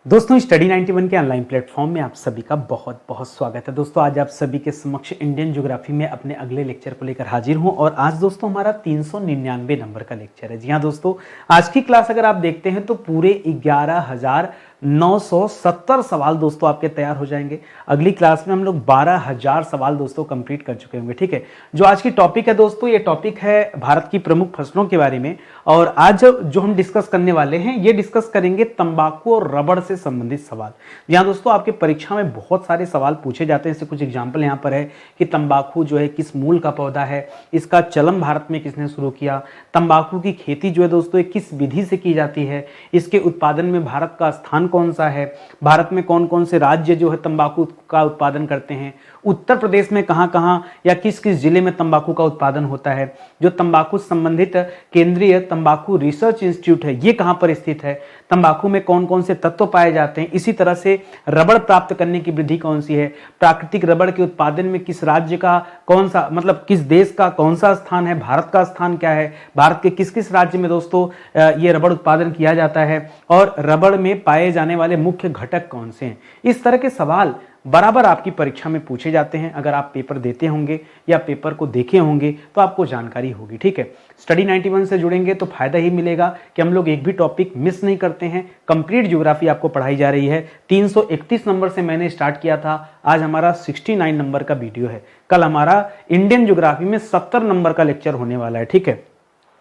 दोस्तों स्टडी 91 के online platform में आप सभी का बहुत बहुत स्वागत है। दोस्तों आज आप सभी के समक्ष इंडियन ज्योग्राफी में अपने अगले लेक्चर को लेकर हाजिर हूं और आज दोस्तों हमारा 399 नंबर का लेक्चर है। जी हां दोस्तों, आज की क्लास अगर आप देखते हैं तो पूरे 11,970 सवाल दोस्तों आपके तैयार हो जाएंगे। अगली क्लास में हम लोग 12,000 सवाल दोस्तों कंप्लीट कर चुके होंगे। ठीक है, जो आज की टॉपिक है दोस्तों, ये टॉपिक है भारत की प्रमुख फसलों के बारे में और आज जो हम डिस्कस करने वाले हैं ये डिस्कस करेंगे तंबाकू और रबड़ से संबंधित सवाल। यहाँ दोस्तों आपके परीक्षा में बहुत सारे सवाल पूछे जाते हैं। इससे कुछ एग्जाम्पल यहाँ पर है कि तंबाकू जो है किस मूल का पौधा है, इसका चलन भारत में किसने शुरू किया, तंबाकू की खेती जो है दोस्तों ये किस विधि से की जाती है, इसके उत्पादन में भारत का स्थान कौन सा है, भारत में कौन कौन से राज्य जो है तंबाकू का उत्पादन करते हैं, उत्तर प्रदेश में कहाँ कहाँ या किस किस जिले में तंबाकू का उत्पादन होता है, जो तंबाकू संबंधित केंद्रीय तंबाकू रिसर्च इंस्टीट्यूट है ये कहाँ पर स्थित है, तंबाकू में कौन कौन से तत्व पाए जाते हैं, इसी तरह से रबड़ प्राप्त करने की विधि कौन सी है, प्राकृतिक रबड़ के उत्पादन में किस राज्य का कौन सा मतलब किस देश का कौन सा स्थान है, भारत का स्थान क्या है, भारत के किस किस राज्य में दोस्तों ये रबड़ उत्पादन किया जाता है और रबड़ में पाए जाने वाले मुख्य घटक कौन से हैं। इस तरह के सवाल बराबर आपकी परीक्षा में पूछे जाते हैं। अगर आप पेपर देते होंगे या पेपर को देखे होंगे तो आपको जानकारी होगी। ठीक है, स्टडी 91 से जुड़ेंगे तो फायदा ही मिलेगा कि हम लोग एक भी टॉपिक मिस नहीं करते हैं। कंप्लीट ज्योग्राफी आपको पढ़ाई जा रही है। 331 नंबर से मैंने स्टार्ट किया था, आज हमारा 69 नंबर का वीडियो है। कल हमारा इंडियन ज्योग्राफी में 70 नंबर का लेक्चर होने वाला है। ठीक है,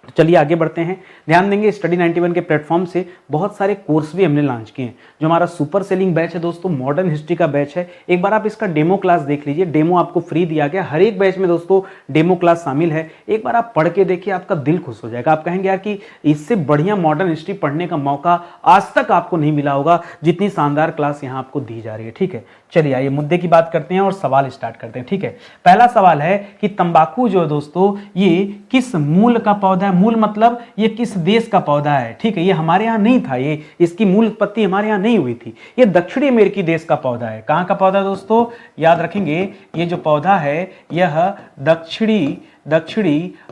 तो चलिए आगे बढ़ते हैं। ध्यान देंगे स्टडी 91 के प्लेटफॉर्म से बहुत सारे कोर्स भी हमने लॉन्च किए हैं। जो हमारा सुपर सेलिंग बैच है दोस्तों, मॉडर्न हिस्ट्री का बैच है, एक बार आप इसका डेमो क्लास देख लीजिए। डेमो आपको फ्री दिया गया, हर एक बैच में दोस्तों डेमो क्लास शामिल है। एक बार आप पढ़ के देखिए, आपका दिल खुश हो जाएगा। आप कहेंगे यार कि इससे बढ़िया मॉडर्न हिस्ट्री पढ़ने का मौका आज तक आपको नहीं मिला होगा जितनी शानदार क्लास यहाँ आपको दी जा रही है। ठीक है, चलिए आइए मुद्दे की बात करते हैं और सवाल स्टार्ट करते हैं। ठीक है, पहला सवाल है कि तंबाकू जो है दोस्तों ये किस मूल का पौधा है। मूल मतलब ये किस देश का पौधा है। ठीक है, ये हमारे यहाँ नहीं था, ये इसकी मूल उत्पत्ति हमारे यहाँ नहीं हुई थी। ये दक्षिणी अमेरिकी देश का पौधा है। कहाँ का पौधा दोस्तों, याद रखेंगे ये जो पौधा है यह दक्षिणी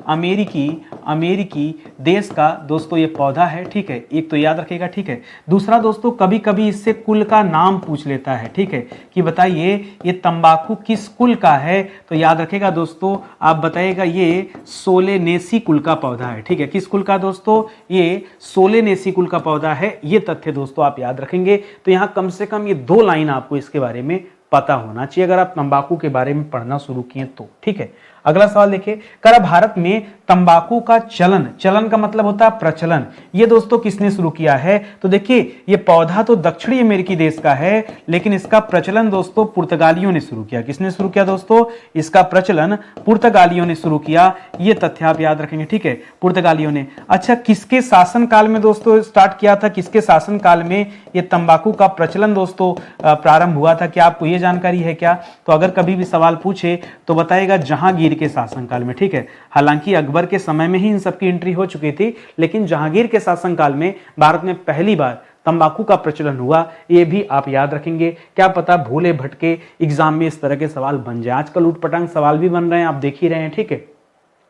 अमेरिकी देश का दोस्तों ये पौधा है। ठीक है, एक तो याद रखिएगा। ठीक है, दूसरा दोस्तों कभी कभी इससे कुल का नाम पूछ लेता है। ठीक है, कि बताइए ये तंबाकू किस कुल का है, तो याद रखेगा दोस्तों आप बताइएगा ये सोलेनेसी कुल का पौधा है। ठीक है, किस कुल का दोस्तों, ये सोलेनेसी कुल का पौधा है। ये तथ्य दोस्तों आप याद रखेंगे। तो यहाँ कम से कम ये 2 लाइन आपको इसके बारे में पता होना चाहिए अगर आप तंबाकू के बारे में पढ़ना शुरू किए तो। ठीक है, अगला सवाल देखिए, क्या भारत में तंबाकू का चलन का मतलब होता है प्रचलन, ये दोस्तों किसने शुरू किया है। तो देखिए ये पौधा तो दक्षिणी अमेरिकी देश का है लेकिन इसका प्रचलन दोस्तों पुर्तगालियों ने शुरू किया। किसने शुरू किया दोस्तों, इसका प्रचलन पुर्तगालियों ने शुरू किया। ये तथ्य आप याद रखेंगे। ठीक है, पुर्तगालियों ने। अच्छा, किसके शासन काल में दोस्तों स्टार्ट किया था, किसके शासन काल में ये तंबाकू का प्रचलन दोस्तों प्रारंभ हुआ था, क्या आपको ये जानकारी है क्या। तो अगर कभी भी सवाल पूछे तो बताएगा जहांगीर के शासनकाल में। ठीक है, हालांकि अकबर के समय में ही इन सबकी एंट्री हो चुकी थी लेकिन जहांगीर के शासनकाल में भारत में पहली बार तंबाकू का प्रचलन हुआ। ये भी आप याद रखेंगे। क्या पता भोले भटके एग्जाम में इस तरह के सवाल बन जाए। आजकल उटपटांग सवाल भी बन रहे हैं, आप देख ही रहे हैं। ठीक है,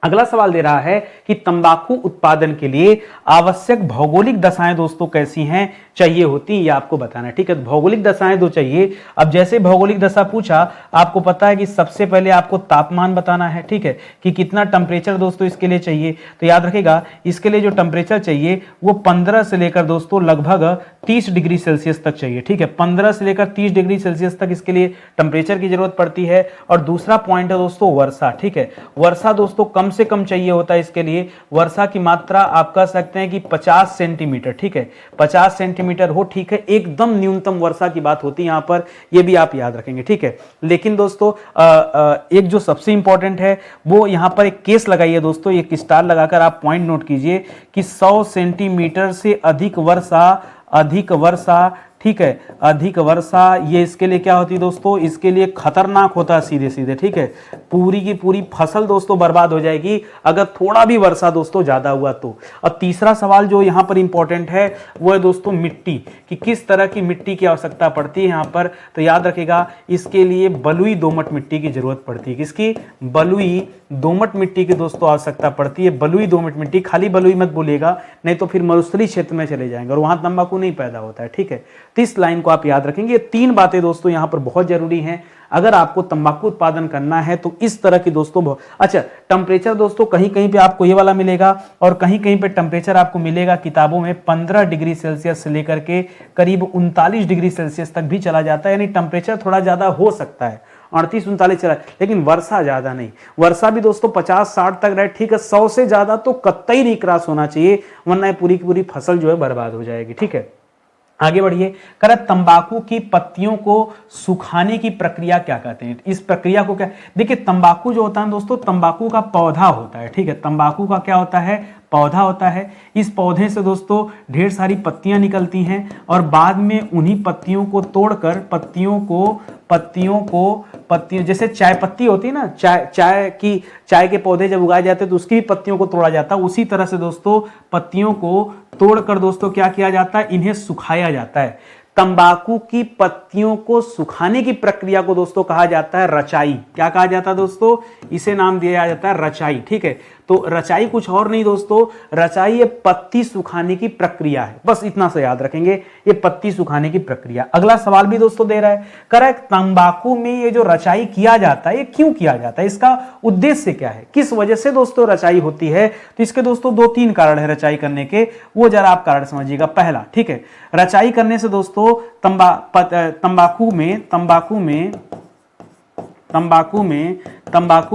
अगला सवाल दे रहा है कि तंबाकू उत्पादन के लिए आवश्यक भौगोलिक दशाएं दोस्तों कैसी हैं, चाहिए होती है, ये आपको बताना है। ठीक है, भौगोलिक दशाएं दो चाहिए। अब जैसे भौगोलिक दशा पूछा, आपको पता है कि सबसे पहले आपको तापमान बताना है। ठीक है, कि कितना टेम्परेचर दोस्तों इसके लिए चाहिए। तो याद रखिएगा इसके लिए जो टेम्परेचर चाहिए वो 15 से लेकर दोस्तों लगभग 30 डिग्री सेल्सियस तक चाहिए। ठीक है, 15 से लेकर 30 डिग्री सेल्सियस तक इसके लिए टेम्परेचर की जरूरत पड़ती है। और दूसरा पॉइंट है दोस्तों वर्षा। ठीक है, वर्षा दोस्तों कम से कम चाहिए होता है इसके लिए। वर्षा की मात्रा आप कह सकते हैं कि 50 सेंटीमीटर। ठीक है, 50 सेंटीमीटर हो। ठीक है, एकदम न्यूनतम वर्षा की बात होती है यहां पर, ये भी आप याद रखेंगे। ठीक है, लेकिन दोस्तों एक जो सबसे इंपॉर्टेंट है वो यहां पर एक केस लगाइए दोस्तों, एक स्टार लगाकर आप पॉइंट नोट कीजिए कि 100 सेंटीमीटर से अधिक वर्षा ठीक है, अधिक वर्षा ये इसके लिए क्या होती है दोस्तों, इसके लिए खतरनाक होता है सीधे सीधे। ठीक है, पूरी की पूरी फसल दोस्तों बर्बाद हो जाएगी अगर थोड़ा भी वर्षा दोस्तों ज्यादा हुआ तो। और तीसरा सवाल जो यहां पर इंपॉर्टेंट है वो है दोस्तों मिट्टी, कि किस तरह की मिट्टी की आवश्यकता पड़ती है यहां पर। तो याद रखिएगा इसके लिए बलुई दोमट मिट्टी की जरूरत पड़ती है। किसकी, बलुई दोमट मिट्टी की दोस्तों आवश्यकता पड़ती है। बलुई दोमट मिट्टी, खाली बलुई मत बोलिएगा नहीं तो फिर मरुस्थलीय क्षेत्र में चले जाएंगे और वहां तंबाकू नहीं पैदा होता है। ठीक है, तो इस लाइन को आप याद रखेंगे। ये 3 बातें दोस्तों यहाँ पर बहुत जरूरी हैं। अगर आपको तंबाकू उत्पादन करना है तो इस तरह की दोस्तों अच्छा, टेम्परेचर दोस्तों कहीं कहीं पे आपको ये वाला मिलेगा और कहीं कहीं पे टेम्परेचर आपको मिलेगा किताबों में 15 डिग्री सेल्सियस से लेकर के करीब 39 डिग्री सेल्सियस तक भी चला जाता है, यानी टेम्परेचर थोड़ा ज्यादा हो सकता है, 38-39 चला, लेकिन वर्षा ज्यादा नहीं। वर्षा भी दोस्तों 50-60 तक रहे, ठीक है, 100 से ज्यादा तो कतई नहीं क्रॉस होना चाहिए, वरना पूरी की पूरी फसल जो है बर्बाद हो जाएगी। ठीक है, आगे बढ़िए। कह तंबाकू की पत्तियों को सुखाने की प्रक्रिया क्या कहते हैं? इस प्रक्रिया को क्या, देखिए तंबाकू जो होता है दोस्तों, तंबाकू का पौधा होता है, ठीक है, तंबाकू का क्या होता है, पौधा होता है। इस पौधे से दोस्तों ढेर सारी पत्तियां निकलती हैं और बाद में उन्हीं पत्तियों को तोड़कर पत्तियों जैसे चाय पत्ती होती है ना, चाय के पौधे जब उगाए जाते हैं तो उसकी भी पत्तियों को तोड़ा जाता है। उसी तरह से दोस्तों पत्तियों को तोड़कर दोस्तों क्या किया जाता है, इन्हें सुखाया जाता है। तंबाकू की पत्तियों को सुखाने की प्रक्रिया को दोस्तों कहा जाता है रचाई। क्या कहा जाता है दोस्तों? इसे नाम दिया जाता है रचाई। ठीक है, तो रचाई कुछ और नहीं दोस्तों, रचाई ये पत्ती सुखाने की प्रक्रिया है, बस इतना से याद रखेंगे, ये पत्ती सुखाने की प्रक्रिया। अगला सवाल भी दोस्तों दे रहा है, करेक्ट, तंबाकू में ये जो रचाई किया जाता है ये क्यों किया जाता है, इसका उद्देश्य क्या है, किस वजह से दोस्तों रचाई होती है? तो इसके दोस्तों 2-3 कारण है रचाई करने के, वो जरा आप कारण समझिएगा। पहला, ठीक है, रचाई करने से दोस्तों तंबाकू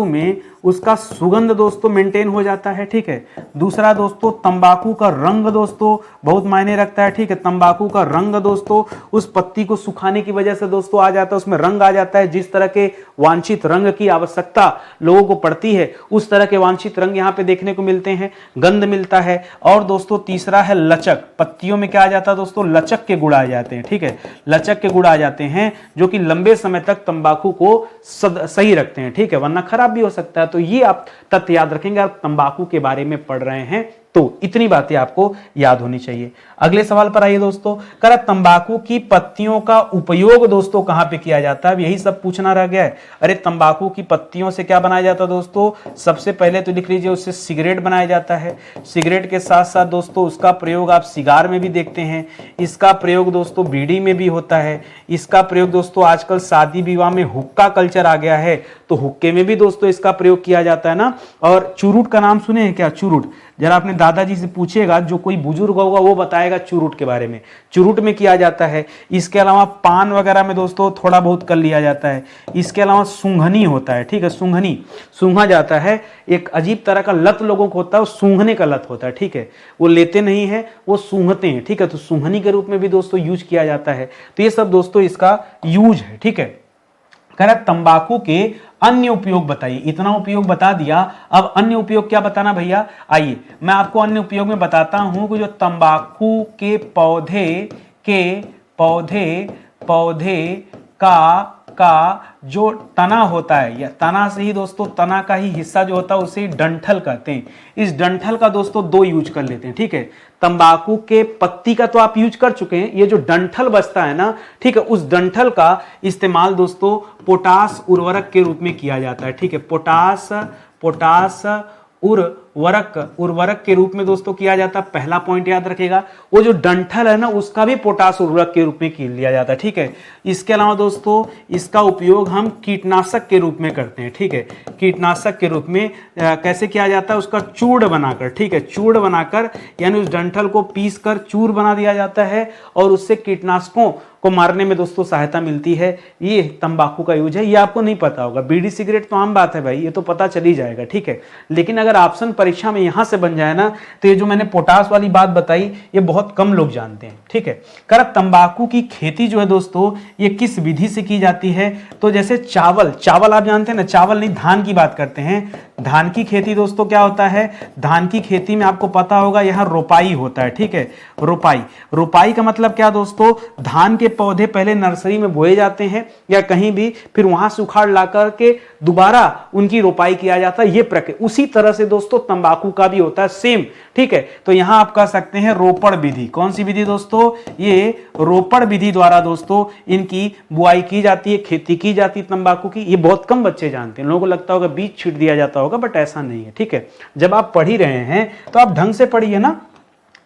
में उसका सुगंध दोस्तों मेंटेन हो जाता है। ठीक है, दूसरा दोस्तों तंबाकू का रंग दोस्तों बहुत मायने रखता है। ठीक है, तंबाकू का रंग दोस्तों उस पत्ती को सुखाने की वजह से दोस्तों आ जाता है, उसमें रंग आ जाता है, जिस तरह के वांछित रंग की आवश्यकता लोगों को पड़ती है उस तरह के वांछित रंग यहाँ पे देखने को मिलते हैं, गंध मिलता है। और दोस्तों तीसरा है लचक, पत्तियों में क्या आ जाता है दोस्तों, लचक के गुण आ जाते हैं। ठीक है, लचक के गुण आ जाते हैं जो कि लंबे समय तक तंबाकू को सही रखते हैं। ठीक है, वरना खराब भी हो सकता है। तो ये आप तथ्य याद रखेंगे, आप तंबाकू के बारे में पढ़ रहे हैं तो इतनी बातें आपको याद होनी चाहिए। अगले सवाल पर आइए दोस्तों, कह तंबाकू की पत्तियों का उपयोग दोस्तों कहां पे किया जाता है? यही सब पूछना रह गया है। अरे तंबाकू की पत्तियों से क्या बनाया जाता है दोस्तों? सबसे पहले तो लिख लीजिए, उससे सिगरेट बनाया जाता है। सिगरेट के साथ साथ दोस्तों उसका प्रयोग आप सिगार में भी देखते हैं, इसका प्रयोग दोस्तों बीड़ी में भी होता है, इसका प्रयोग दोस्तों आजकल शादी विवाह में हुक्का कल्चर आ गया है तो हुक्के में भी दोस्तों इसका प्रयोग किया जाता है ना। और चुरुट का नाम सुने हैं क्या? चुरुट, जरा अपने दादाजी से पूछिएगा, जो कोई बुजुर्ग होगा वो बताएगा चुरुट के बारे में, चुरुट में किया जाता है। इसके अलावा पान वगैरह में दोस्तों थोड़ा बहुत कर लिया जाता है। इसके अलावा सूंघनी होता है। ठीक है, सूंघनी, सूंघा जाता है, एक अजीब तरह का लत लोगों को होता है, वो सूंघने का लत होता है। ठीक है, वो लेते नहीं है, वो सूंघते हैं। ठीक है, तो सूंघनी के रूप में भी दोस्तों यूज किया जाता है। तो ये सब दोस्तों इसका यूज है। ठीक है, कह रहा तंबाकू के अन्य उपयोग बताइए। इतना उपयोग बता दिया, अब अन्य उपयोग क्या बताना भैया? आइए मैं आपको अन्य उपयोग में बताता हूं कि जो तंबाकू के पौधे का जो तना होता है, या तना से ही दोस्तों, तना का ही हिस्सा जो होता है उसे डंठल कहते हैं। इस डंठल का दोस्तों 2 यूज कर लेते हैं। ठीक है, तंबाकू के पत्ती का तो आप यूज कर चुके हैं, ये जो डंठल बचता है ना, ठीक है, उस डंठल का इस्तेमाल दोस्तों पोटास उर्वरक के रूप में किया जाता है। ठीक है, पोटास उर्वरक के रूप में दोस्तों किया जाता है। पहला पॉइंट याद रखेगा, वो जो डंठल है ना उसका भी पोटास उर्वरक के रूप में लिया जाता है। ठीक है, इसके अलावा दोस्तों इसका उपयोग हम कीटनाशक के रूप में करते हैं। ठीक है, कीटनाशक के रूप में कैसे किया जाता है? उसका चूर्ण बनाकर, ठीक है, चूर्ण बनाकर यानी उस डंठल को पीस कर चूर्ण बना दिया जाता है और उससे कीटनाशकों को मारने में दोस्तों सहायता मिलती है। ये तंबाकू का यूज है, ये आपको नहीं पता होगा। बीड़ी सिगरेट तो आम बात है भाई, ये तो पता चल ही जाएगा। ठीक है, लेकिन अगर ऑप्शन परीक्षा में यहां से बन जाए ना तो ये जो मैंने पोटास वाली बात बताई ये बहुत कम लोग जानते हैं। ठीक है, कर तंबाकू की खेती जो है दोस्तों ये किस विधि से की जाती है? तो जैसे चावल आप जानते हैं ना, चावल नहीं धान की बात करते हैं। धान की खेती दोस्तों क्या होता है? धान की खेती में आपको पता होगा यहां रोपाई होता है। ठीक है, रोपाई का मतलब क्या दोस्तों? धान के पौधे पहले नर्सरी में बोए जाते हैं या कहीं भी, फिर वहां से उखाड़ ला करके दोबारा उनकी रोपाई किया जाता है। ये प्रक्रिया उसी तरह से दोस्तों तंबाकू का भी होता है, सेम। ठीक है, तो यहां आप कह सकते हैं रोपण विधि। कौन सी विधि दोस्तों? ये रोपण विधि द्वारा दोस्तों इनकी बुआई की जाती है, खेती की जाती है तंबाकू की। ये बहुत कम बच्चे जानते हैं, लोगों को लगता होगा बीज छींट दिया जाता होगा, बट ऐसा नहीं है। ठीक है, जब आप पढ़ ही रहे हैं तो आप ढंग से पढ़िए ना।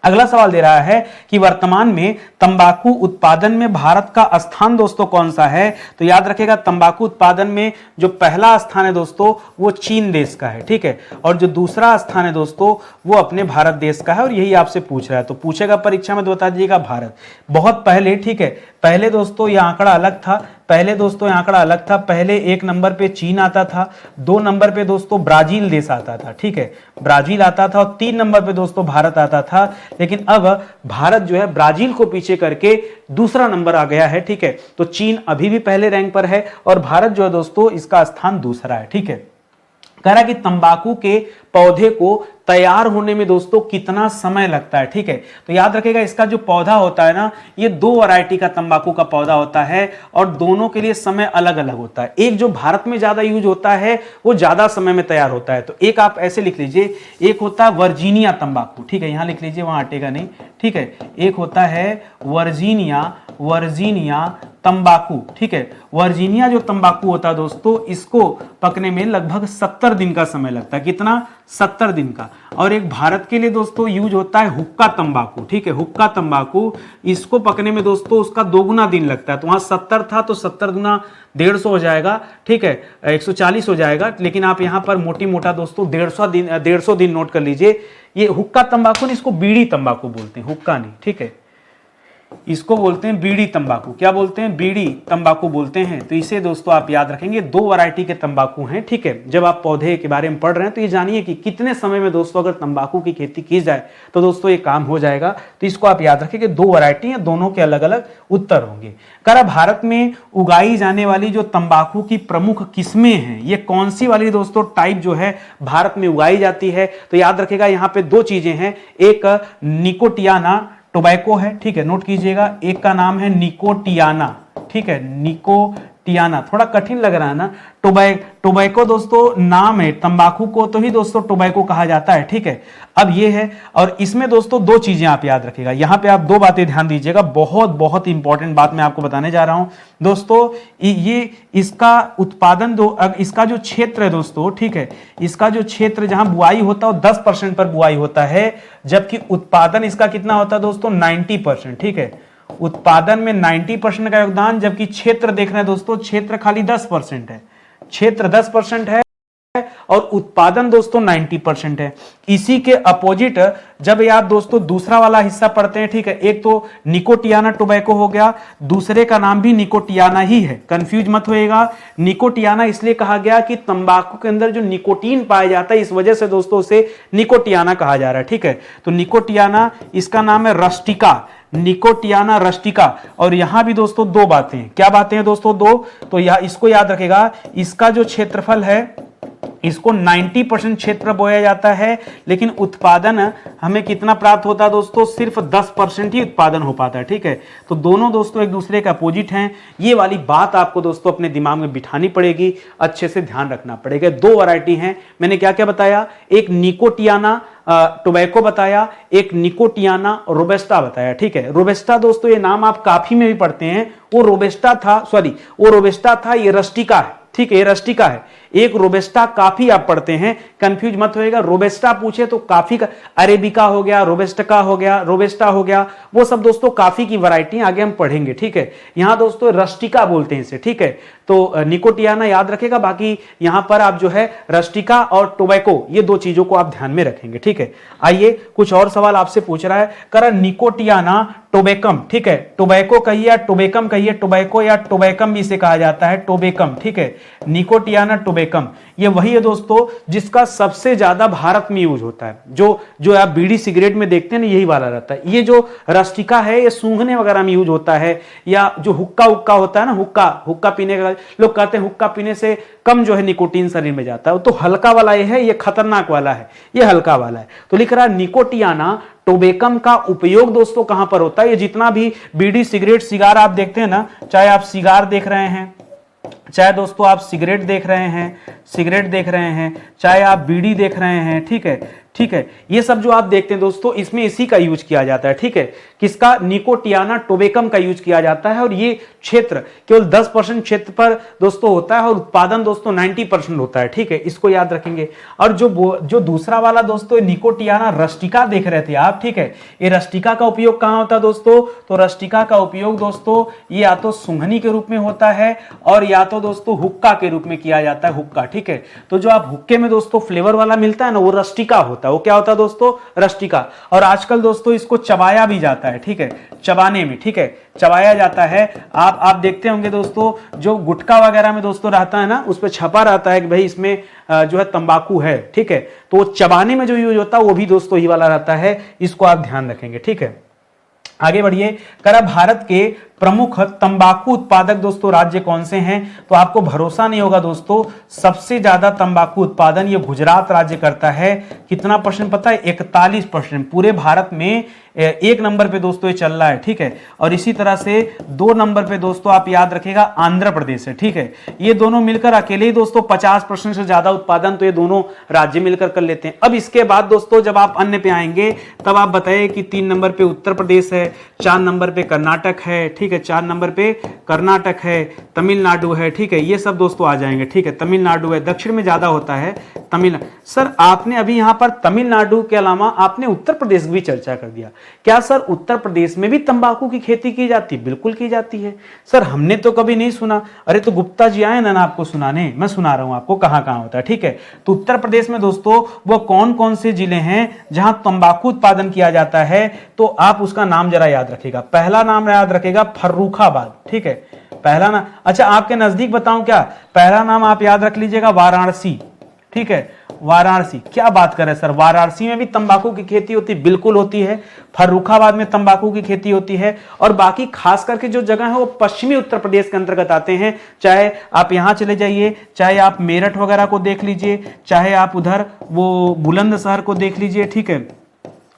अगला सवाल दे रहा है कि वर्तमान में तंबाकू उत्पादन में भारत का स्थान दोस्तों कौन सा है। तो याद रखिएगा तंबाकू उत्पादन में जो पहला स्थान है दोस्तों वो चीन देश का है, ठीक है, और जो दूसरा स्थान है दोस्तों वो अपने भारत देश का है, और यही आपसे पूछ रहा है। तो पूछेगा परीक्षा में तो बता दीजिएगा भारत। बहुत पहले, ठीक है, पहले दोस्तों यह आंकड़ा अलग था, पहले दोस्तों यह आंकड़ा अलग था। पहले 1 नंबर पे चीन आता था, 2 नंबर पे दोस्तों ब्राजील देश आता था, ठीक है, ब्राजील आता था, और 3 नंबर पे दोस्तों भारत आता था। लेकिन अब भारत जो है ब्राजील को पीछे करके दूसरा नंबर आ गया है, ठीक है। तो चीन अभी भी पहले रैंक पर है और भारत जो है दोस्तों इसका स्थान दूसरा है, ठीक है। कह रहा कि तंबाकू के पौधे को तैयार होने में दोस्तों कितना समय लगता है, ठीक है। तो याद रखिएगा इसका जो पौधा होता है ना, ये 2 वैरायटी का तंबाकू का पौधा होता है और दोनों के लिए समय अलग अलग होता है। एक जो भारत में ज्यादा यूज होता है वो ज्यादा समय में तैयार होता है। तो एक आप ऐसे लिख लीजिए, एक होता है वर्जीनिया तंबाकू, ठीक है, यहां लिख लीजिए, वहां हटेगा नहीं, ठीक है। एक होता है वर्जीनिया तंबाकू, ठीक है। वर्जीनिया जो तंबाकू होता है दोस्तों इसको पकने में लगभग 70 दिन का समय लगता है। कितना? 70 दिन का। और एक भारत के लिए दोस्तों यूज होता है हुक्का तंबाकू, ठीक है, हुक्का तंबाकू, इसको पकने में दोस्तों उसका 2 गुना दिन लगता है। तो वहां 70 था तो 70 गुना 150 हो जाएगा, ठीक है, 140 हो जाएगा। लेकिन आप यहां पर मोटी मोटा दोस्तों 150 दिन नोट कर लीजिए। ये हुक्का तंबाकू नहीं, इसको बीड़ी तंबाकू बोलते हैं, हुक्का नहीं, ठीक है, इसको बोलते हैं बीड़ी तंबाकू। क्या बोलते हैं? बीड़ी तंबाकू बोलते हैं। तो इसे दोस्तों आप याद रखेंगे, 2 वैरायटी के तंबाकू हैं, ठीक है। जब आप पौधे के बारे में पढ़ रहे हैं तो ये जानिए कि कितने समय में दोस्तों अगर तंबाकू की खेती की जाए तो दोस्तों ये काम हो जाएगा। तो इसको आप याद रखेंगे, 2 वैरायटी हैं, दोनों के अलग अलग उत्तर होंगे। करा भारत में उगाई जाने वाली जो तंबाकू की प्रमुख किस्में हैं, ये कौन सी वाली दोस्तों टाइप जो है भारत में उगाई जाती है? तो याद रखेगा यहाँ पे 2 चीजें हैं, एक निकोटियाना टोबैको है, ठीक है, नोट कीजिएगा, एक का नाम है निकोटियाना, ठीक है, निकोटियाना, थोड़ा कठिन लग रहा है ना। टोबैको दोस्तों नाम है, तंबाकू को तो ही दोस्तों टोबैको कहा जाता है, ठीक है। अब ये है, और इसमें दोस्तों 2 चीजें आप याद रखिएगा, यहां पे आप 2 बातें ध्यान दीजिएगा, बहुत बहुत इंपॉर्टेंट बात मैं आपको बताने जा रहा हूं दोस्तों। ये इसका उत्पादन इसका जो क्षेत्र है दोस्तों, ठीक है, इसका जो क्षेत्र जहां बुआई होता है वो 10% पर बुआई होता है, जबकि उत्पादन इसका कितना होता है दोस्तों? 90%, ठीक है। उत्पादन में 90% का योगदान, जबकि क्षेत्र देख रहे हैं दोस्तों, क्षेत्र खाली 10% है, क्षेत्र 10% है और उत्पादन दोस्तों 90% है। इसी के अपोजिट जब आप दोस्तों दूसरा वाला हिस्सा पढ़ते हैं, ठीक है, एक तो निकोटियाना टोबैको हो गया, दूसरे का नाम भी निकोटियाना ही है, कंफ्यूज मत होइएगा। निकोटियाना इसलिए कहा गया कि तंबाकू के अंदर जो निकोटीन पाया जाता है, इस वजह से दोस्तों उसे निकोटियाना कहा जा रहा है, ठीक है। तो निकोटियाना, इसका नाम है रस्टिका, निकोटियाना रस्टिका। और यहां भी दोस्तों 2 बातें हैं, क्या बातें हैं दोस्तों? 2। तो इसको याद रखेगा, इसका जो क्षेत्रफल है इसको 90% क्षेत्र बोया जाता है, लेकिन उत्पादन हमें कितना प्राप्त होता है दोस्तों? सिर्फ 10% ही उत्पादन हो पाता है, ठीक है। तो दोनों दोस्तों एक दूसरे के अपोजिट हैं। ये वाली बात आपको दोस्तों अपने दिमाग में बिठानी पड़ेगी, अच्छे से ध्यान रखना पड़ेगा। 2 वैरायटी हैं, मैंने क्या क्या बताया? एक निकोटियाना टोबैको बताया, एक निकोटियाना रोबस्टा बताया, ठीक है। रोबस्टा दोस्तों ये नाम आप काफी में भी पढ़ते हैं, वो रोबस्टा था, ये रस्टिका है, ठीक है, ये रस्टिका है। एक रोबस्टा काफी आप पढ़ते हैं, कंफ्यूज मत होएगा। रोबस्टा पूछे तो काफी का अरेबिका हो गया, रोबस्टा हो गया, वो सब दोस्तों काफी की वैरायटी आगे हम पढ़ेंगे, ठीक है। यहां दोस्तों रस्टिका बोलते हैं इसे, ठीक है। तो निकोटियाना याद रखेगा, बाकी यहां पर आप जो है रस्टिका और टोबैको, ये 2 चीजों को आप ध्यान में रखेंगे, ठीक है। आइए कुछ और सवाल आपसे पूछ रहा है, करा निकोटियाना टोबैकम, ठीक है, टोबैको कहिए या टोबैकम कहिए, टोबैको या टोबैकम भी इसे कहा जाता है, टोबैकम, ठीक है। निकोटियाना टोबैकम ये वही है दोस्तों जिसका सबसे ज्यादा भारत में यूज होता है। जो आप बीड़ी सिगरेट में देखते हैं ना, यही वाला रहता है। ये जो रस्टिका है ये सूंघने वगैरह में यूज होता है, या जो हुक्का होता है ना, हुक्का पीने का लोग कहते हैं हुक्का पीने से कम जो है निकोटीन शरीर में जाता है, तो हल्का वाला ये है, ये खतरनाक वाला है, ये हल्का वाला है। तो लिख रहा है निकोटियाना टोबैकम का उपयोग दोस्तों कहां पर होता है? ये जितना भी बीड़ी सिगरेट सिगार आप देखते हैं ना, चाहे आप सिगार देख रहे हैं, चाहे दोस्तों आप सिगरेट देख रहे हैं, चाहे आप बीड़ी देख रहे हैं, ठीक ठीक है। ये सब जो आप देखते हैं दोस्तों, इसमें इसी का यूज किया जाता है, ठीक है। किसका? निकोटियाना टोबेकम का यूज किया जाता है, और ये क्षेत्र केवल 10% क्षेत्र पर दोस्तों होता है, और उत्पादन दोस्तों 90% होता है, ठीक है। इसको याद रखेंगे। और जो दूसरा वाला दोस्तों निकोटियाना रस्टिका देख रहे थे आप, ठीक है, ये रस्टिका का उपयोग कहां होता है दोस्तों? तो रस्टिका का उपयोग दोस्तों ये या तो सुंघनी के रूप में होता है, और या तो दोस्तों हुक्का के रूप में किया जाता है, हुक्का, ठीक है। तो जो आप हुक्के में दोस्तों फ्लेवर वाला मिलता है ना, वो रस्टिका होता है। वो क्या होता है दोस्तों? रस्टिका। और आजकल दोस्तों इसको चबाया भी जाता है, ठीक है, चबाने में, ठीक है, चबाया जाता है। आप देखते होंगे दोस्तों, जो गुटखा वगैरह में दोस्तों रहता है ना, उस पर छपा रहता है कि भाई इसमें जो है तंबाकू है, ठीक है। तो वो चबाने में जो यूज होता है वो भी दोस्तों ही वाला रहता है, इसको आप ध्यान रखेंगे, ठीक है। आगे बढ़िए। करा भारत के प्रमुख तंबाकू उत्पादक दोस्तों राज्य कौन से हैं? तो आपको भरोसा नहीं होगा दोस्तों, सबसे ज्यादा तंबाकू उत्पादन ये गुजरात राज्य करता है। कितना परसेंट पता है? 41%। पूरे भारत में 1 नंबर पे दोस्तों ये चल रहा है, ठीक है। और इसी तरह से 2 नंबर पे दोस्तों आप याद रखिएगा आंध्र प्रदेश है, ठीक है। ये दोनों मिलकर अकेले ही दोस्तों 50% से ज्यादा उत्पादन तो ये दोनों राज्य मिलकर कर लेते हैं। अब इसके बाद दोस्तों जब आप अन्य पे आएंगे तब आप बताइए कि 3 नंबर पे उत्तर प्रदेश है, 4 नंबर पे कर्नाटक है, ठीक है, 4 नंबर पे कर्नाटक है, तमिलनाडु है, ठीक है। ये सब दोस्तों आ जाएंगे, ठीक है। तमिलनाडु है, दक्षिण में ज्यादा होता है तमिलनाडु। सर आपने अभी यहां पर तमिलनाडु के अलावा आपने उत्तर प्रदेश की भी चर्चा कर दिया। क्या सर उत्तर प्रदेश में भी तंबाकू की खेती की जाती है? बिल्कुल की जाती है सर, हमने तो कभी नहीं सुना। अरे तो गुप्ता जी आए ना आपको सुनाने, मैं सुना रहा हूं आपको कहां कहां होता है, ठीक है। तो उत्तर प्रदेश में दोस्तों वो कौन कौन से जिले हैं जहां तंबाकू उत्पादन किया जाता है? तो आप उसका नाम जरा याद रखिएगा। पहला नाम याद रखिएगा फर्रुखाबाद, ठीक है, पहला नाम। अच्छा आपके नजदीक बताऊं क्या? पहला नाम आप याद रख लीजिएगा वाराणसी, ठीक है, वाराणसी। क्या बात कर रहे हैं सर, वाराणसी में भी तंबाकू की खेती होती है? बिल्कुल होती है। फर्रुखाबाद में तंबाकू की खेती होती है। और बाकी खास करके जो जगह है वो पश्चिमी उत्तर प्रदेश के अंतर्गत आते हैं। चाहे आप यहां चले जाइए, चाहे आप मेरठ वगैरह को देख लीजिए, चाहे आप उधर वो बुलंदशहर को देख लीजिए, ठीक है।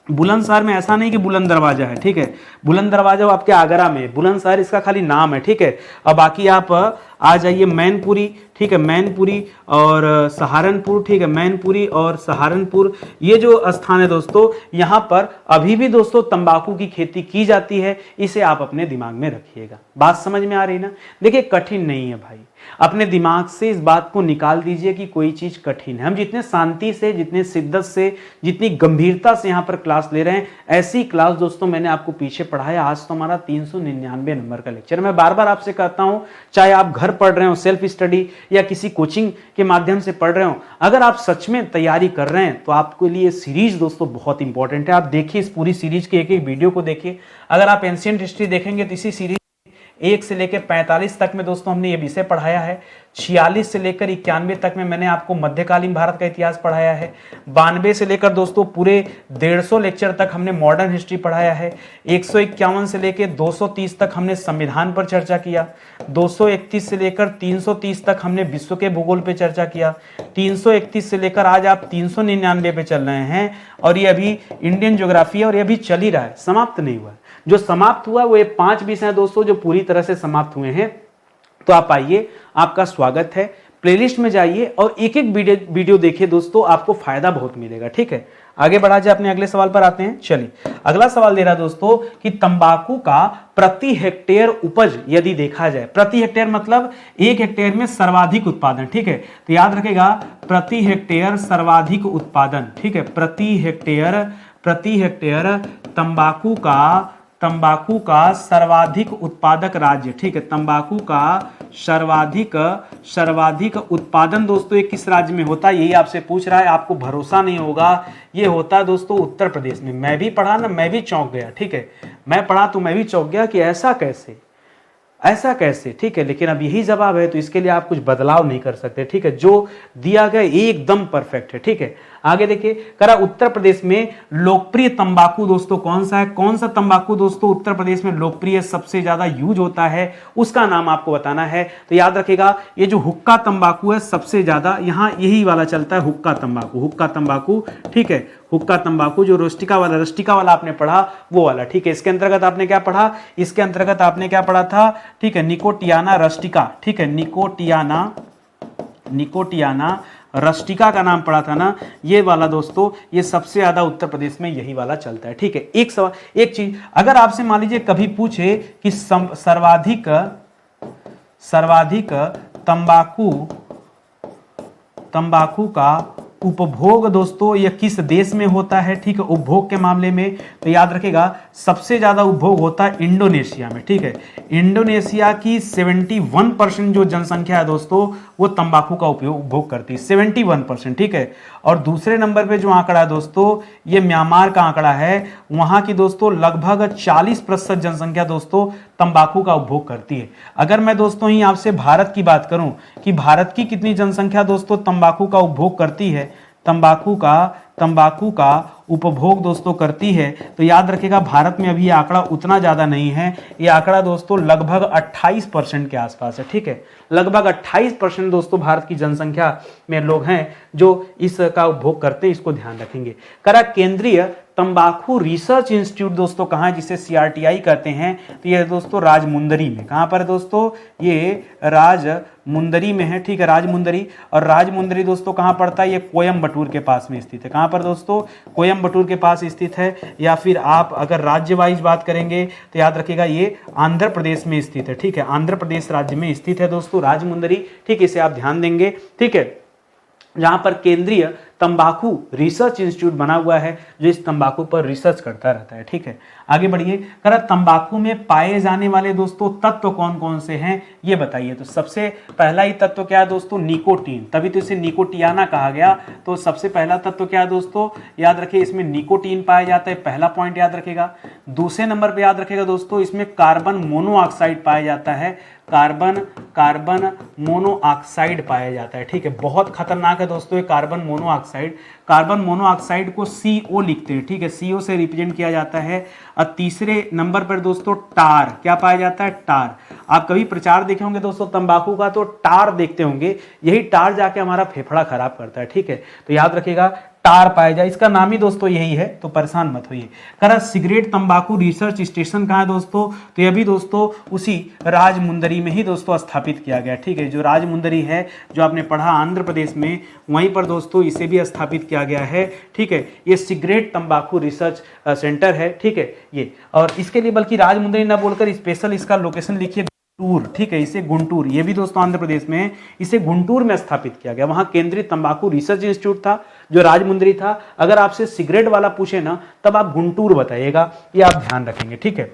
बुलंदशहर में ऐसा नहीं कि बुलंद दरवाजा है, ठीक है, बुलंद दरवाजा वो आपके आगरा में, बुलंदशहर इसका खाली नाम है, ठीक है। अब बाकी आप आ जाइए मैनपुरी, ठीक है, मैनपुरी और सहारनपुर, ठीक है, मैनपुरी और सहारनपुर, ये जो स्थान है दोस्तों, यहां पर अभी भी दोस्तों तंबाकू की खेती की जाती है। इसे आप अपने दिमाग में रखिएगा। बात समझ में आ रही ना? देखिए कठिन नहीं है भाई, अपने दिमाग से इस बात को निकाल दीजिए कि कोई चीज कठिन है। हम जितने शांति से, जितने शिद्दत से, जितनी गंभीरता से यहाँ पर क्लास ले रहे हैं, ऐसी क्लास दोस्तों मैंने आपको पीछे पढ़ाया। आज तो हमारा 399 नंबर का लेक्चर। मैं बार बार आपसे कहता हूं, चाहे आप घर पढ़ रहे हो सेल्फ स्टडी या किसी कोचिंग के माध्यम से पढ़ रहे हो, अगर आप सच में तैयारी कर रहे हैं तो आपके लिए सीरीज दोस्तों बहुत इंपॉर्टेंट है। आप देखिए इस पूरी सीरीज के एक एक वीडियो को देखिए। अगर आप एंशिएंट हिस्ट्री देखेंगे तो इसी सीरीज 1 से लेकर 45 तक में दोस्तों हमने ये विषय पढ़ाया है। 46 से लेकर 91 तक में मैंने आपको मध्यकालीन भारत का इतिहास पढ़ाया है। 92 से लेकर दोस्तों पूरे 150 लेक्चर तक हमने मॉडर्न हिस्ट्री पढ़ाया है। 151 से लेकर 230 तक हमने संविधान पर चर्चा किया। 231 से लेकर 330 तक हमने विश्व के भूगोल पे चर्चा किया। 331 से लेकर आज आप 399 पे चल रहे हैं, और ये अभी इंडियन ज्योग्राफी है और ये अभी चल ही रहा है, समाप्त नहीं हुआ है। जो समाप्त हुआ वो ये 5 विषय हैं दोस्तों जो पूरी तरह से समाप्त हुए हैं। तो आप आइए, आपका स्वागत है। प्लेलिस्ट में जाइए और एक एक वीडियो देखिए दोस्तों, आपको फायदा बहुत मिलेगा, ठीक है। आगे बढ़ा जाए, अपने अगले सवाल पर आते हैं। चलिए अगला सवाल दे रहा दोस्तों कि तंबाकू का प्रति हेक्टेयर उपज यदि देखा जाए, प्रति हेक्टेयर मतलब 1 हेक्टेयर में सर्वाधिक उत्पादन, ठीक है। तो याद रखेगा प्रति हेक्टेयर सर्वाधिक उत्पादन, ठीक है, प्रति हेक्टेयर तंबाकू का सर्वाधिक उत्पादक राज्य, ठीक है, तंबाकू का सर्वाधिक उत्पादन दोस्तों ये किस राज्य में होता है? यही आपसे पूछ रहा है। आपको भरोसा नहीं होगा, ये होता है दोस्तों उत्तर प्रदेश में। मैं भी पढ़ा ना, मैं भी चौंक गया, ठीक है, मैं पढ़ा तो मैं भी चौंक गया कि ऐसा कैसे, ठीक है। लेकिन अब यही जवाब है तो इसके लिए आप कुछ बदलाव नहीं कर सकते, ठीक है। जो दिया गया एकदम परफेक्ट है, ठीक है। आगे देखिए, करा उत्तर प्रदेश में लोकप्रिय तंबाकू दोस्तों कौन सा है? कौन सा तंबाकू दोस्तों उत्तर प्रदेश में लोकप्रिय सबसे ज्यादा यूज होता है, उसका नाम आपको बताना है। तो याद रखिएगा ये जो हुक्का तंबाकू है सबसे ज्यादा यहां यही वाला चलता है, हुक्का तंबाकू, ठीक है। हुक्का तंबाकू जो रस्टिका वाला आपने पढ़ा वो वाला, ठीक है। इसके अंतर्गत आपने क्या पढ़ा? इसके अंतर्गत आपने क्या पढ़ा था? ठीक है, निकोटियाना रस्टिका, ठीक है, निकोटियाना रस्टिका का नाम पड़ा था ना, ये वाला दोस्तों, ये सबसे ज्यादा उत्तर प्रदेश में यही वाला चलता है। ठीक है, एक सवाल, एक चीज अगर आपसे मान लीजिए कभी पूछे कि सर्वाधिक तंबाकू का उपभोग दोस्तों यह किस देश में होता है, ठीक है, उपभोग के मामले में तो याद रखेगा सबसे ज्यादा उपभोग होता है इंडोनेशिया में। ठीक है, इंडोनेशिया की 71% जो जनसंख्या है दोस्तों वो तंबाकू का उपभोग करती है, 71%। ठीक है, और दूसरे नंबर पे जो आंकड़ा है दोस्तों ये म्यांमार का आंकड़ा है, वहां की दोस्तों लगभग 40% जनसंख्या दोस्तों तंबाकू का उपभोग करती है। अगर मैं दोस्तों ही आपसे भारत की बात करूं कि भारत की कितनी जनसंख्या दोस्तों तंबाकू का उपभोग करती है, तंबाकू का उपभोग दोस्तों करती है, तो याद रखिएगा भारत में अभी ये आंकड़ा उतना ज्यादा नहीं है, ये आंकड़ा दोस्तों लगभग 28% के आसपास है। ठीक है, लगभग 28% दोस्तों भारत की जनसंख्या में लोग हैं जो इसका उपभोग करते हैं, इसको ध्यान रखेंगे। करा केंद्रीय तंबाकू रिसर्च इंस्टीट्यूट दोस्तों कहाँ है, जिसे CRTI कहते हैं, तो ये दोस्तों राजमुंदरी में। कहाँ पर दोस्तों, ये राजमुंदरी में है। ठीक है, राजमुंदरी, और राजमुंदरी दोस्तों कहाँ पड़ता है, ये कोयम्बटूर के पास में स्थित है। कहाँ पर दोस्तों, कोयम्बटूर के पास स्थित है। या फिर आप अगर राज्य वाइज बात करेंगे तो याद रखिएगा ये आंध्र प्रदेश में स्थित है। ठीक है, आंध्र प्रदेश राज्य में स्थित है दोस्तों राजमुंदरी। ठीक है, इसे आप ध्यान देंगे। ठीक है, जहां पर केंद्रीय तंबाकू रिसर्च इंस्टीट्यूट बना हुआ है जो इस तंबाकू पर रिसर्च करता रहता है। ठीक है, आगे बढ़िए। करा तंबाकू में पाए जाने वाले दोस्तों तत्व कौन कौन से हैं ये बताइए। तो सबसे पहला ही तत्व क्या है दोस्तों, निकोटीन, तभी तो इसे निकोटियाना कहा गया। तो सबसे पहला तत्व क्या है दोस्तों, याद रखिए इसमें निकोटीन पाया जाता है, पहला पॉइंट याद रखेगा। दूसरे नंबर पे याद रखेगा दोस्तों इसमें कार्बन मोनोऑक्साइड पाया जाता है, कार्बन मोनोऑक्साइड पाया जाता है। ठीक है, बहुत खतरनाक है दोस्तों ये कार्बन मोनोऑक्साइड को CO लिखते हैं। ठीक है, CO से रिप्रेजेंट किया जाता है। और तीसरे नंबर पर दोस्तों टार क्या पाया जाता है, टार। आप कभी प्रचार देखे होंगे दोस्तों तंबाकू का तो टार देखते होंगे, यही टार जाके हमारा फेफड़ा खराब करता है। ठीक है, तो याद रखिएगा टार पाया जाए, इसका नाम ही दोस्तों यही है, तो परेशान मत होइए। करा सिगरेट तंबाकू रिसर्च स्टेशन कहाँ है दोस्तों, तो यह भी दोस्तों उसी राजमुंदरी में ही दोस्तों स्थापित किया गया। ठीक है, जो राजमुंदरी है जो आपने पढ़ा आंध्र प्रदेश में, वहीं पर दोस्तों इसे भी स्थापित किया गया है। ठीक है, ये सिगरेट तंबाकू रिसर्च सेंटर है। ठीक है, ये, और इसके लिए बल्कि राजमुंदरी ना बोलकर स्पेशल इसका लोकेशन लिखिए गुंटूर। ठीक है, इसे गुंटूर, ये भी दोस्तों आंध्र प्रदेश में है, इसे गुंटूर में स्थापित किया गया। वहां केंद्रीय तंबाकू रिसर्च इंस्टीट्यूट था जो राजमुंदरी था। अगर आपसे सिगरेट वाला पूछे ना तब आप गुंटूर बताइएगा, ये आप ध्यान रखेंगे। ठीक है,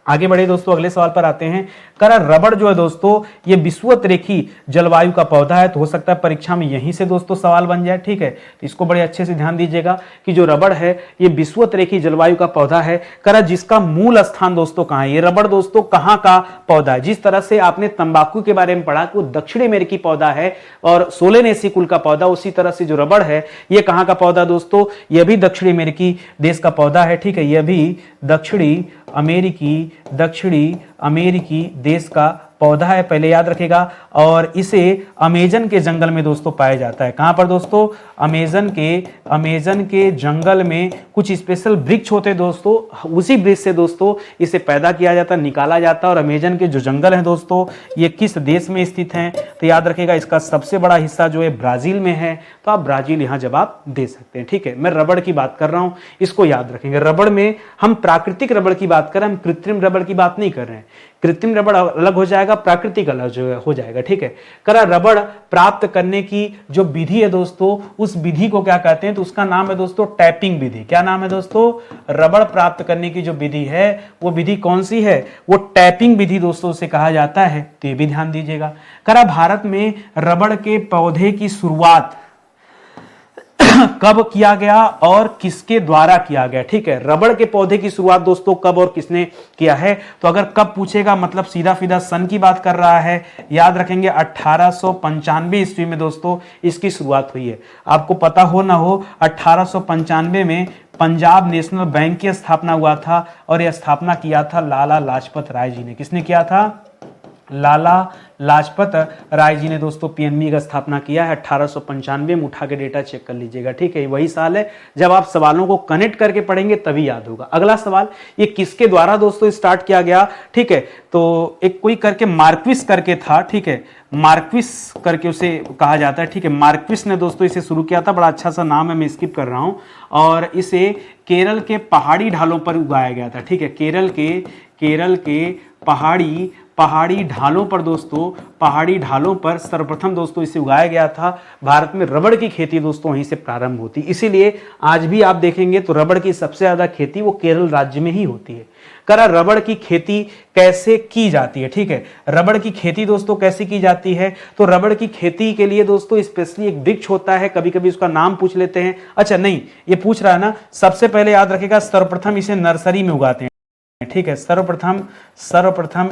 आगे बढ़े दोस्तों, अगले सवाल पर आते हैं। करा रबड़ जो है दोस्तों ये विषुवत-रेखी जलवायु का पौधा है, तो हो सकता है परीक्षा में यहीं से दोस्तों सवाल बन जाए। ठीक है, तो इसको बड़े अच्छे से ध्यान दीजिएगा कि जो रबड़ है ये विषुवत-रेखी जलवायु का पौधा है। करा जिसका मूल स्थान दोस्तों कहाँ है, ये रबड़ दोस्तों कहाँ का पौधा है। जिस तरह से आपने तंबाकू के बारे में पढ़ा कि वो दक्षिण अमेरिकी पौधा है और सोलेनेसी कुल का पौधा, उसी तरह से जो रबड़ है ये कहाँ का पौधा दोस्तों, यह भी दक्षिण अमेरिकी देश का पौधा है। ठीक है, यह भी दक्षिणी अमेरिकी देश का पौधा है, पहले याद रखेगा। और इसे अमेजन के जंगल में दोस्तों पाया जाता है। कहां पर दोस्तों, अमेजन के जंगल में कुछ स्पेशल वृक्ष होते हैं दोस्तों, उसी वृक्ष से दोस्तों इसे पैदा किया जाता, निकाला जाता। और अमेजन के जो जंगल हैं दोस्तों ये किस देश में स्थित हैं, तो याद रखेगा इसका सबसे बड़ा हिस्सा जो है ब्राजील में है। तो आप ब्राजील यहां जवाब दे सकते हैं। ठीक है, मैं रबड़ की बात कर रहा हूं, इसको याद रखेंगे। रबड़ में हम प्राकृतिक रबड़ की बात कर रहे हैं, हम कृत्रिम रबड़ की बात नहीं कर रहे हैं। कृत्रिम रबड़ अलग हो जाएगा, प्राकृतिक अलग हो जाएगा। ठीक है, करा रबड़ प्राप्त करने की जो विधि है दोस्तों उस विधि को क्या कहते हैं, तो उसका नाम है दोस्तों टैपिंग विधि। क्या नाम है दोस्तों, रबड़ प्राप्त करने की जो विधि है वो विधि कौन सी है, वो टैपिंग विधि दोस्तों से कहा जाता है, तो ये भी ध्यान दीजिएगा। करा भारत में रबड़ के पौधे की शुरुआत कब किया गया और किसके द्वारा किया गया। ठीक है, रबड़ के पौधे की शुरुआत दोस्तों कब और किसने किया है, तो अगर कब पूछेगा मतलब सीधा सीधा सन की बात कर रहा है। याद रखेंगे 1895 ईस्वी में दोस्तों इसकी शुरुआत हुई है। आपको पता हो ना हो 1895 में पंजाब नेशनल बैंक की स्थापना हुआ था और यह स्थापना किया था लाला लाजपत राय जी ने। किसने किया था, लाला लाजपत राय जी ने दोस्तों पीएनबी का स्थापना किया है 1895 में। उठा के डेटा चेक कर लीजिएगा, ठीक है। वही साल है, जब आप सवालों को कनेक्ट करके पढ़ेंगे तभी याद होगा। अगला सवाल, ये किसके द्वारा दोस्तों स्टार्ट किया गया, ठीक है। तो एक कोई करके मार्क्विस करके था, ठीक है, मार्क्विस करके उसे कहा जाता है, ठीक है। मार्क्विस ने दोस्तों इसे शुरू किया था, बड़ा अच्छा सा नाम है, मैं स्किप कर रहा हूं। और इसे केरल के पहाड़ी ढालों पर उगाया गया था, ठीक है। केरल के पहाड़ी ढालों पर दोस्तों, पहाड़ी ढालों पर सर्वप्रथम दोस्तों इसे उगाया गया था। भारत में रबड़ की खेती दोस्तों वहीं से प्रारंभ होती, इसीलिए आज भी आप देखेंगे तो रबड़ की सबसे ज्यादा खेती वो केरल राज्य में ही होती है। करा रबड़ की खेती कैसे की जाती है, ठीक है। रबड़ की खेती दोस्तों कैसे की जाती है, तो रबड़ की खेती के लिए दोस्तों स्पेशली एक वृक्ष होता है, कभी कभी उसका नाम पूछ लेते हैं। अच्छा नहीं, ये पूछ रहा है ना, सबसे पहले याद रखेगा सर्वप्रथम इसे नर्सरी में उगाते हैं, ठीक है। सर्वप्रथम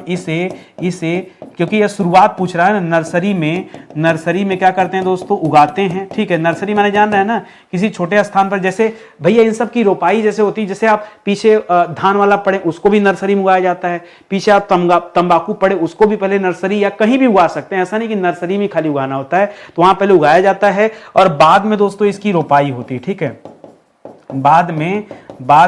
इसे क्योंकि यह शुरुआत पूछ रहा है ना, नर्सरी में क्या करते हैं दोस्तों, उगाते हैं, ठीक है। नर्सरी माने जान रहे हैं ना, किसी छोटे स्थान पर, जैसे भैया इन सब की रोपाई जैसे होती है, जैसे आप पीछे धान वाला पढ़े उसको भी नर्सरी में उगाया जाता है, पीछे आप तंबाकू पढ़े उसको भी पहले नर्सरी या कहीं भी उगा सकते हैं, ऐसा नहीं कि नर्सरी में खाली उगाना होता है। तो वहां पहले उगाया जाता है और बाद में दोस्तों इसकी रोपाई होती है, ठीक है। बाद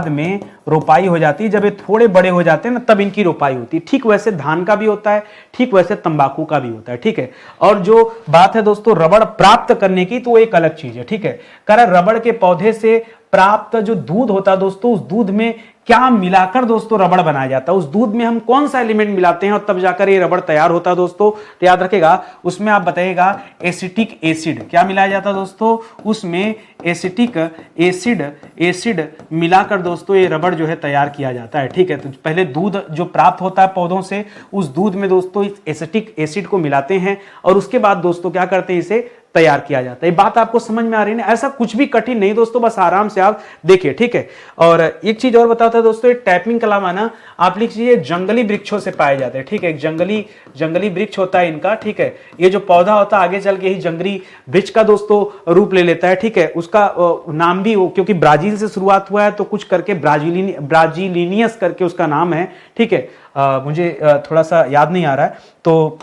में रोपाई हो जाती है, जब ये थोड़े बड़े हो जाते हैं ना तब इनकी रोपाई होती है। ठीक वैसे धान का भी होता है, ठीक वैसे तंबाकू का भी होता है, ठीक है। और जो बात है दोस्तों रबड़ प्राप्त करने की, तो वो एक अलग चीज है, ठीक है। कारण रबड़ के पौधे से प्राप्त जो दूध होता है दोस्तों, उस दूध में क्या मिलाकर दोस्तों रबड़ बनाया जाता है, उस दूध में हम कौन सा एलिमेंट मिलाते हैं और तब जाकर ये रबड़ तैयार होता है दोस्तों। तो याद रखेगा उसमें आप बताइएगा एसिटिक एसिड, क्या मिलाया जाता है दोस्तों, उसमें एसिटिक एसिड मिलाकर दोस्तों ये रबड़ जो है तैयार किया जाता है, ठीक है। तो पहले दूध जो प्राप्त होता है पौधों से, उस दूध में दोस्तों इस एसिटिक एसिड को मिलाते हैं और उसके बाद दोस्तों क्या करते हैं, इसे तैयार किया जाता है। बात आपको समझ में आ रही है ना, ऐसा कुछ भी कठिन नहीं दोस्तों, बस आराम से आप देखिए, ठीक है। और एक चीज और बताता है दोस्तों, टैपिंग के अलावा ना आप लिख लीजिए जंगली वृक्षों से पाए जाते हैं, ठीक है। एक जंगली वृक्ष होता है इनका, ठीक है। ये जो पौधा होता है आगे चल के ही जंगली वृक्ष का दोस्तों रूप ले लेता है, ठीक है। उसका नाम भी क्योंकि ब्राजील से शुरुआत हुआ है तो कुछ करके ब्राजीलिनियस करके उसका नाम है, ठीक है। मुझे थोड़ा सा याद नहीं आ रहा है, तो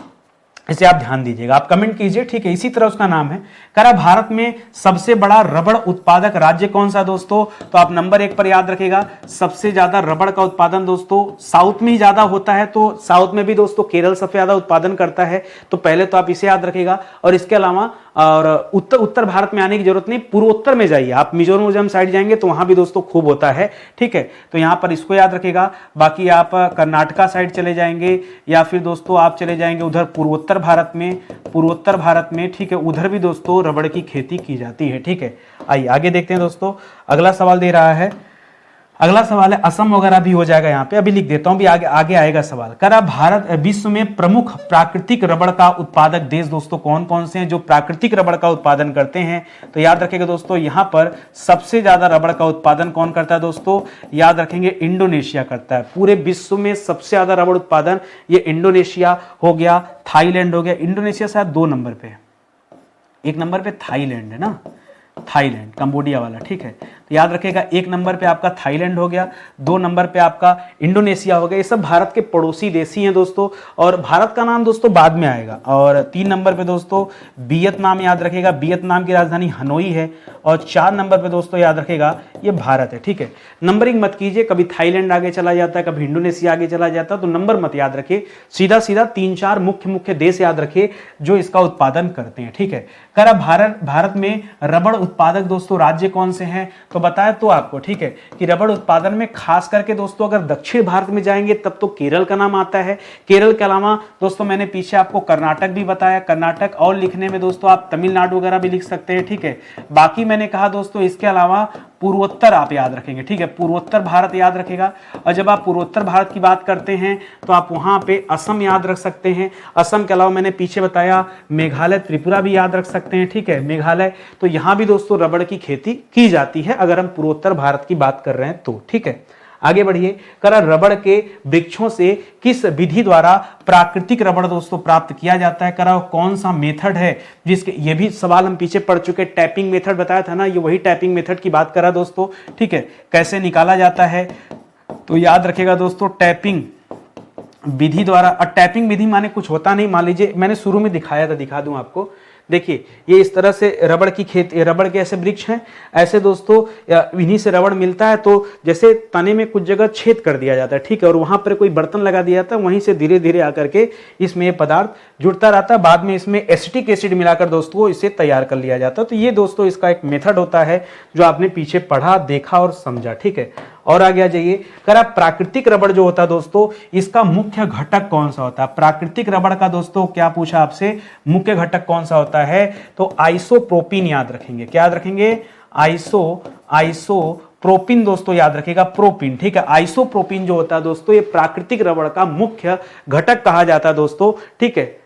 इसे आप ध्यान दीजिएगा, आप कमेंट कीजिए, ठीक है। इसी तरह उसका नाम है। करा भारत में सबसे बड़ा रबड़ उत्पादक राज्य कौन सा दोस्तों, तो आप नंबर 1 पर याद रखेगा, सबसे ज्यादा रबड़ का उत्पादन दोस्तों साउथ में ही ज्यादा होता है, तो साउथ में भी दोस्तों केरल सबसे ज्यादा उत्पादन करता है, तो पहले तो आप इसे याद रखेगा। और इसके अलावा और उत्तर भारत में आने की जरूरत नहीं, पूर्वोत्तर में जाइए आप, मिजोरम साइड जाएंगे तो वहां भी दोस्तों खूब होता है, ठीक है। तो यहां पर इसको याद रखेगा। बाकी आप कर्नाटका साइड चले जाएंगे या फिर दोस्तों आप चले जाएंगे उधर पूर्वोत्तर भारत में, ठीक है, उधर भी दोस्तों रबड़ की खेती की जाती है, ठीक है। आइए आगे देखते हैं दोस्तों, अगला सवाल दे रहा है, अगला सवाल है असम वगैरह भी हो जाएगा यहाँ पे, अभी लिख देता हूं, भी आगे आएगा सवाल। करा भारत विश्व में प्रमुख प्राकृतिक रबड़ का उत्पादक देश दोस्तों कौन कौन से हैं जो प्राकृतिक रबड़ का उत्पादन करते हैं, तो याद रखेंगे दोस्तों यहाँ पर सबसे ज्यादा रबड़ का उत्पादन कौन करता है दोस्तों, याद रखेंगे इंडोनेशिया करता है। पूरे विश्व में सबसे ज्यादा रबड़ उत्पादन ये इंडोनेशिया हो गया, थाईलैंड हो गया। इंडोनेशिया शायद 2 नंबर पे, 1 नंबर पे थाईलैंड है ना, थाईलैंड कंबोडिया वाला, ठीक है। तो याद रखेगा 1 नंबर पे आपका थाईलैंड हो गया, 2 नंबर पे आपका इंडोनेशिया हो गया। ये सब भारत के पड़ोसी देश ही हैं दोस्तों, और भारत का नाम दोस्तों बाद में आएगा। और 3 नंबर पे दोस्तों वियतनाम याद रखेगा, वियतनाम की राजधानी हनोई है। और 4 नंबर पे दोस्तों याद रखेगा ये भारत है, ठीक है। नंबरिंग मत कीजिए, कभी थाईलैंड आगे चला जाता है, कभी इंडोनेशिया आगे चला जाता है, तो नंबर मत याद रखिए, सीधा 3-4 मुख्य देश याद रखिए जो इसका उत्पादन करते हैं, ठीक है। करा भारत में रबड़ उत्पादक दोस्तों राज्य कौन से हैं, तो बताया तो आपको, ठीक है, कि रबड़ उत्पादन में खास करके दोस्तों अगर दक्षिण भारत में जाएंगे तब तो केरल का नाम आता है। केरल के अलावा दोस्तों मैंने पीछे आपको कर्नाटक भी बताया, कर्नाटक, और लिखने में दोस्तों आप तमिलनाडु वगैरह भी लिख सकते हैं, ठीक है। बाकी मैंने कहा दोस्तों इसके अलावा पूर्वोत्तर आप याद रखेंगे, ठीक है, पूर्वोत्तर भारत याद रखेगा। और जब आप पूर्वोत्तर भारत की बात करते हैं तो आप वहां पे असम याद रख सकते हैं। असम के अलावा मैंने पीछे बताया मेघालय, त्रिपुरा भी याद रख सकते हैं, ठीक है, मेघालय। तो यहां भी दोस्तों रबड़ की खेती की जाती है अगर हम पूर्वोत्तर भारत की बात कर रहे हैं तो, ठीक है। आगे बढ़िए, करा रबड़ के वृक्षों से किस विधि द्वारा प्राकृतिक रबड़ दोस्तों प्राप्त किया जाता है, करा कौन सा मेथड है जिसके, ये भी सवाल हम पीछे पढ़ चुके, टैपिंग मेथड बताया था ना, ये वही टैपिंग मेथड की बात करा दोस्तों, ठीक है। कैसे निकाला जाता है, तो याद रखेगा दोस्तों विधि द्वारा, और टैपिंग विधि माने कुछ होता नहीं। मान लीजिए मैंने शुरू में दिखाया था, दिखा दूं आपको। देखिए ये इस तरह से रबड़ की खेती, रबड़ के ऐसे वृक्ष हैं, ऐसे दोस्तों इन्हीं से रबड़ मिलता है। तो जैसे तने में कुछ जगह छेद कर दिया जाता है, ठीक है, और वहां पर कोई बर्तन लगा दिया जाता है, वहीं से धीरे धीरे आकर के इसमें ये पदार्थ जुड़ता रहता है। बाद में इसमें एसिटिक एसिड मिलाकर दोस्तों इसे तैयार कर लिया जाता है। तो ये दोस्तों इसका एक मेथड होता है जो आपने पीछे पढ़ा, देखा और समझा, ठीक है। और आगे आ जाइए, अगर आप प्राकृतिक रबड़ जो होता है दोस्तों, इसका मुख्य घटक कौन सा होता है? प्राकृतिक रबड़ का दोस्तों क्या पूछा आपसे, मुख्य घटक कौन सा होता है? तो आइसोप्रोपीन याद रखेंगे। क्या याद रखेंगे? आइसोप्रोपीन दोस्तों याद रखेगा, प्रोपीन, ठीक है। आइसोप्रोपीन जो होता है दोस्तों, ये प्राकृतिक रबड़ का मुख्य घटक कहा जाता है दोस्तों, ठीक है।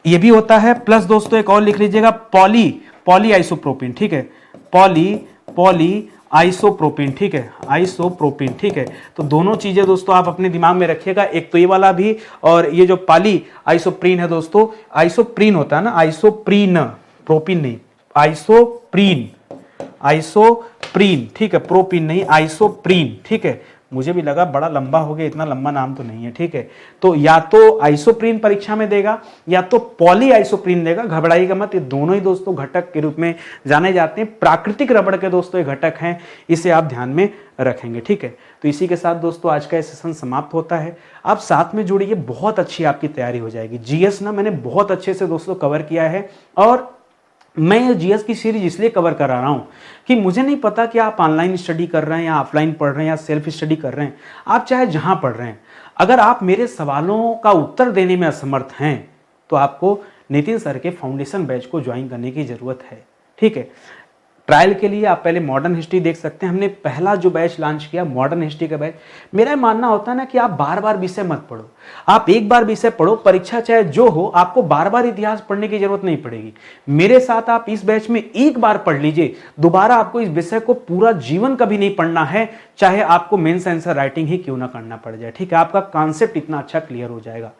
ये भी होता है, प्लस दोस्तों एक और लिख लीजिएगा, पॉली आइसोप्रोपीन, ठीक है, पॉली आइसोप्रोपीन, ठीक है, आइसोप्रोपीन, ठीक है। तो दोनों चीजें दोस्तों आप अपने दिमाग में रखिएगा, एक तो ये वाला भी, और ये जो पॉली आइसोप्रीन है दोस्तों, आइसोप्रीन होता है ना, आइसोप्रीन, प्रोपीन नहीं, आइसोप्रीन, ठीक है, प्रोपीन नहीं, आइसोप्रीन, ठीक है। मुझे भी लगा बड़ा लंबा हो गया, इतना लंबा नाम तो नहीं है, ठीक है। तो या तो आइसोप्रीन परीक्षा में देगा या तो पॉली आइसोप्रीन देगा, घबराइएगा मत। ये दोनों ही दोस्तों घटक के रूप में जाने जाते हैं, प्राकृतिक रबड़ के दोस्तों ये घटक हैं, इसे आप ध्यान में रखेंगे, ठीक है। तो इसी के साथ दोस्तों आज का सेशन समाप्त होता है। आप साथ में जुड़िए, बहुत अच्छी आपकी तैयारी हो जाएगी। जीएस ना मैंने बहुत अच्छे से दोस्तों कवर किया है, और मैं ये जीएस की सीरीज इसलिए कवर करा रहा हूं कि मुझे नहीं पता कि आप ऑनलाइन स्टडी कर रहे हैं या ऑफलाइन पढ़ रहे हैं या सेल्फ स्टडी कर रहे हैं, आप चाहे जहां पढ़ रहे हैं, अगर आप मेरे सवालों का उत्तर देने में असमर्थ हैं तो आपको नितिन सर के फाउंडेशन बैच को ज्वाइन करने की जरूरत है, ठीक है। ट्रायल के लिए आप पहले मॉडर्न हिस्ट्री देख सकते हैं। हमने पहला जो बैच लॉन्च किया मॉडर्न हिस्ट्री का बैच, मेरा मानना होता है ना कि आप बार बार विषय मत पढ़ो, आप एक बार विषय पढ़ो, परीक्षा चाहे जो हो, आपको बार बार इतिहास पढ़ने की जरूरत नहीं पड़ेगी। मेरे साथ आप इस बैच में एक बार पढ़ लीजिए, दोबारा आपको इस विषय को पूरा जीवन कभी नहीं पढ़ना है, चाहे आपको मेंस आंसर राइटिंग ही क्यों ना करना पड़ जाए, ठीक है। आपका कॉन्सेप्ट इतना अच्छा क्लियर हो जाएगा।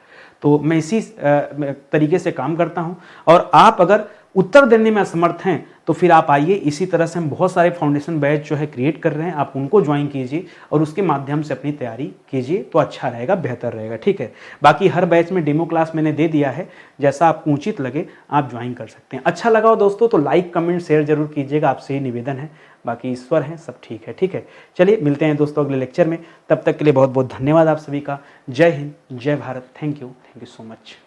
तो मैं इसी तरीके से काम करता हूं, और आप अगर उत्तर देने में असमर्थ हैं तो फिर आप आइए, इसी तरह से हम बहुत सारे फाउंडेशन बैच जो है क्रिएट कर रहे हैं, आप उनको ज्वाइन कीजिए और उसके माध्यम से अपनी तैयारी कीजिए, तो अच्छा रहेगा, बेहतर रहेगा, ठीक है। बाकी हर बैच में डेमो क्लास मैंने दे दिया है, जैसा आपको उचित लगे आप ज्वाइन कर सकते हैं। अच्छा लगा हो दोस्तों तो लाइक कमेंट शेयर जरूर कीजिएगा, आपसे ही निवेदन है। बाकी ईश्वर हैं, सब ठीक है, ठीक है। चलिए मिलते हैं दोस्तों अगले लेक्चर में, तब तक के लिए बहुत बहुत धन्यवाद आप सभी का। जय हिंद, जय Bharat, thank you so much.